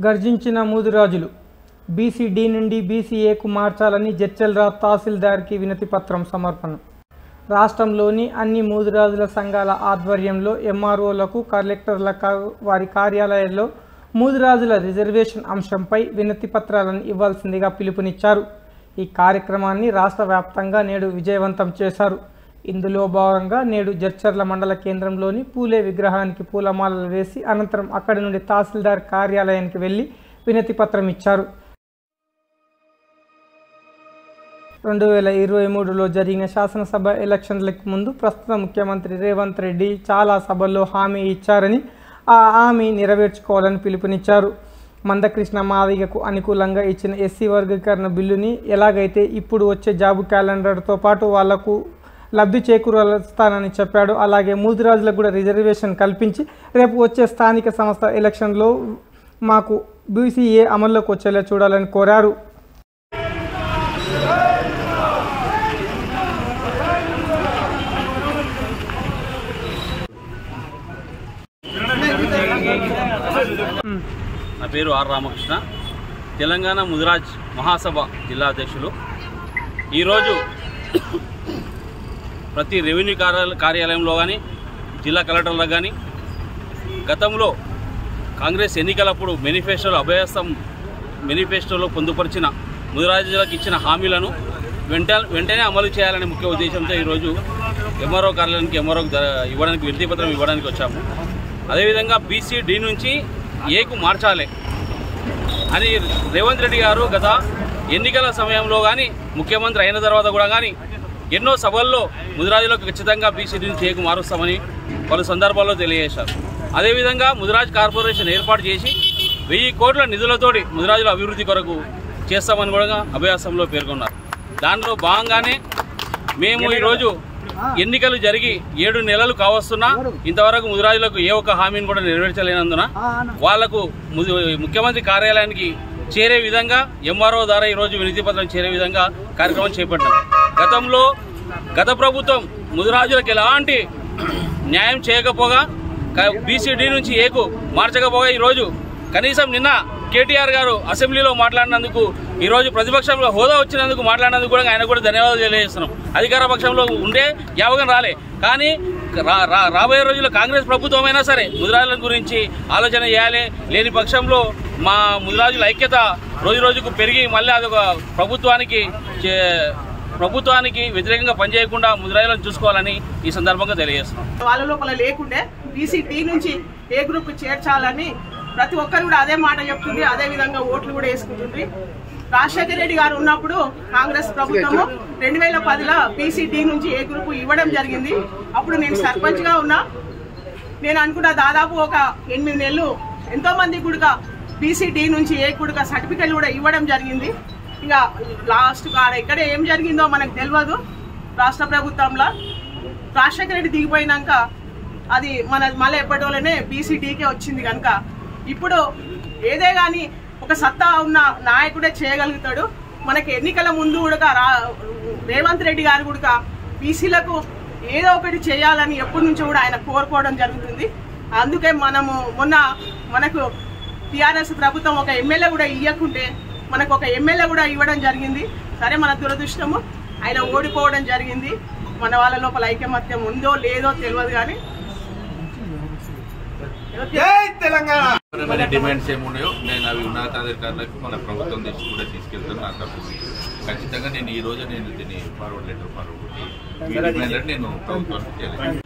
గర్జించిన మూదురాజులు BCD నుండి బీసీఏకు మార్చాలని జడ్చర్ల తహసీల్దార్కి వినతి పత్రం సమర్పణ. రాష్ట్రంలోని అన్ని మూదురాజుల సంఘాల ఆధ్వర్యంలో ఎంఆర్ఓలకు, కలెక్టర్లకు వారి కార్యాలయాల్లో మూదురాజుల రిజర్వేషన్ అంశంపై వినతి పత్రాలను ఇవ్వాల్సిందిగా పిలుపునిచ్చారు. ఈ కార్యక్రమాన్ని రాష్ట్ర వ్యాప్తంగా నేడు విజయవంతం చేశారు. ఇందులో భాగంగా నేడు జడ్చర్ల మండల కేంద్రంలోని పూలే విగ్రహానికి పూలమాలలు వేసి అనంతరం అక్కడి నుండి తహసీల్దార్ కార్యాలయానికి వెళ్లి వినతి పత్రం ఇచ్చారు. 2023లో జరిగిన శాసనసభ ఎలక్షన్లకు ముందు ప్రస్తుత ముఖ్యమంత్రి రేవంత్ రెడ్డి చాలా సభల్లో హామీ ఇచ్చారని, ఆ హామీ నెరవేర్చుకోవాలని పిలుపునిచ్చారు. మందకృష్ణ మాదిగకు అనుకూలంగా ఇచ్చిన ఎస్సీ వర్గీకరణ బిల్లుని ఎలాగైతే ఇప్పుడు వచ్చే జాబు క్యాలెండర్తో పాటు వాళ్లకు లబ్ధి చేకూరుస్తానని చెప్పాడు. అలాగే మూదురాజులకు కూడా రిజర్వేషన్ కల్పించి రేపు వచ్చే స్థానిక సంస్థ ఎలక్షన్లో మాకు బీసీఏ అమల్లోకి వచ్చేలా చూడాలని కోరారు. నా పేరు ఆర్ రామకృష్ణ, తెలంగాణ ముదిరాజ్ మహాసభ జిల్లా అధ్యక్షులు. ఈరోజు ప్రతి రెవెన్యూ కార్యాలయంలో కానీ, జిల్లా కలెక్టర్లకు కానీ గతంలో కాంగ్రెస్ ఎన్నికలప్పుడు మేనిఫెస్టోలో పొందుపరిచిన ముదిరాజులకు ఇచ్చిన హామీలను వెంటనే అమలు చేయాలనే ముఖ్య ఉద్దేశంతో ఈరోజు ఎంఆర్ఓ కార్యాలయానికి ఇవ్వడానికి వినతి పత్రం ఇవ్వడానికి వచ్చాము. అదేవిధంగా బీసీడీ నుంచి ఏకు మార్చాలి అని రేవంత్ రెడ్డి గారు గత ఎన్నికల సమయంలో కానీ, ముఖ్యమంత్రి అయిన తర్వాత కూడా కానీ ఎన్నో సభల్లో ముదిరాజులకు ఖచ్చితంగా బీసీడీ నుంచి ఏకు మారుస్తామని పలు సందర్భాల్లో తెలియజేశారు. అదేవిధంగా ముదిరాజ్ కార్పొరేషన్ ఏర్పాటు చేసి 1000 కోట్ల నిధులతోటి ముదిరాజుల అభివృద్ధి కొరకు చేస్తామని కూడా అభయాసంలో పేర్కొన్నారు. దాంట్లో భాగంగానే మేము ఈరోజు ఎన్నికలు జరిగి 7 నెలలు కావస్తున్నా ఇంతవరకు ముదిరాజులకు ఏ ఒక్క హామీని కూడా నెరవేర్చలేనందున వాళ్లకు ముఖ్యమంత్రి కార్యాలయానికి చేరే విధంగా ఎంఆర్ఓ ద్వారా ఈరోజు వినతి పత్రం చేరే విధంగా కార్యక్రమం చేపట్టాం. గత ప్రభుత్వం ముదిరాజులకు ఎలాంటి న్యాయం చేయకపోగా, బీసీడీ నుంచి ఏకు మార్చకపోగా ఈరోజు కనీసం నిన్న కేటీఆర్ గారు అసెంబ్లీలో మాట్లాడినందుకు, ఈరోజు ప్రతిపక్షంలో హోదా వచ్చినందుకు మాట్లాడినందుకు కూడా ఆయన కూడా ధన్యవాదాలు తెలియజేస్తున్నాం. అధికార పక్షంలో ఉండే యావగం రాలే, కానీ రాబోయే రోజుల్లో కాంగ్రెస్ ప్రభుత్వమైనా సరే ముదిరాజుల గురించి ఆలోచన చేయాలి. లేని పక్షంలో మా ముదిరాజుల ఐక్యత రోజు రోజుకు పెరిగి మళ్ళీ అదొక ప్రభుత్వానికి వ్యతిరేకంగా పనిచేయకుండా ముదిరాజులను చూసుకోవాలని ఈ సందర్భంగా తెలియజేస్తున్నాం. వాళ్ళ లోపల లేకుండే బీసీడీ నుంచి ఏ గ్రూప్ చేర్చాలని ప్రతి ఒక్కరు కూడా అదే మాట చెప్తుంది. అదే విధంగా ఓట్లు కూడా వేసుకుంటుంది. రాజశేఖర రెడ్డి గారు ఉన్నప్పుడు కాంగ్రెస్ ప్రభుత్వము 2010లో బీసీడీ నుంచి ఏ గ్రూప్ ఇవ్వడం జరిగింది. అప్పుడు నేను సర్పంచ్ గా ఉన్నా. నేను అనుకున్న దాదాపు ఒక 8 నెలలు ఎంతో మంది కూడా బీసీడీ నుంచి ఏ కూడా సర్టిఫికెట్ కూడా ఇవ్వడం జరిగింది. ఇంకా లాస్ట్ కాడ ఇక్కడ ఏం జరిగిందో మనకు తెలియదు. రాష్ట్ర ప్రభుత్వంలో రాజశేఖర రెడ్డి దిగిపోయినాక అది మళ్ళీ ఎప్పటిలోనే బీసీడీకే వచ్చింది. కనుక ఇప్పుడు ఏదే కానీ ఒక సత్తా ఉన్న నాయకుడే చేయగలుగుతాడు. మనకి ఎన్నికల ముందు కూడా రేవంత్ రెడ్డి గారు కూడా బీసీలకు ఏదో ఒకటి చేయాలని ఎప్పటి నుంచో కూడా ఆయన కోరుకోవడం జరుగుతుంది. అందుకే మనకు టీఆర్ఎస్ ప్రభుత్వం ఒక ఎమ్మెల్యే కూడా ఇవ్వకుంటే మనకు ఒక ఎమ్మెల్యే కూడా ఇవ్వడం జరిగింది. సరే, మన దురదృష్టము ఆయన ఓడిపోవడం జరిగింది. మన వాళ్ళ లోపల ఐకమత్యం ఉందో లేదో తెలియదు. కానీ డిమాండ్స్ ఏమున్నాయో నేను అవి ఉన్నతాధికారులకు మన ప్రభుత్వం దృష్టి కూడా తీసుకెళ్తాను. నాకు ఖచ్చితంగా నేను ఈ రోజు దీన్ని ఫార్వర్డ్ లెటర్ నేను ప్రభుత్వానికి తెలియజేస్తాను.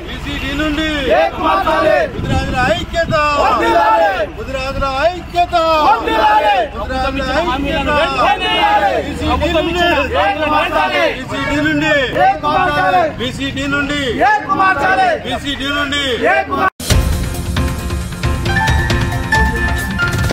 బీసీడీ నుండి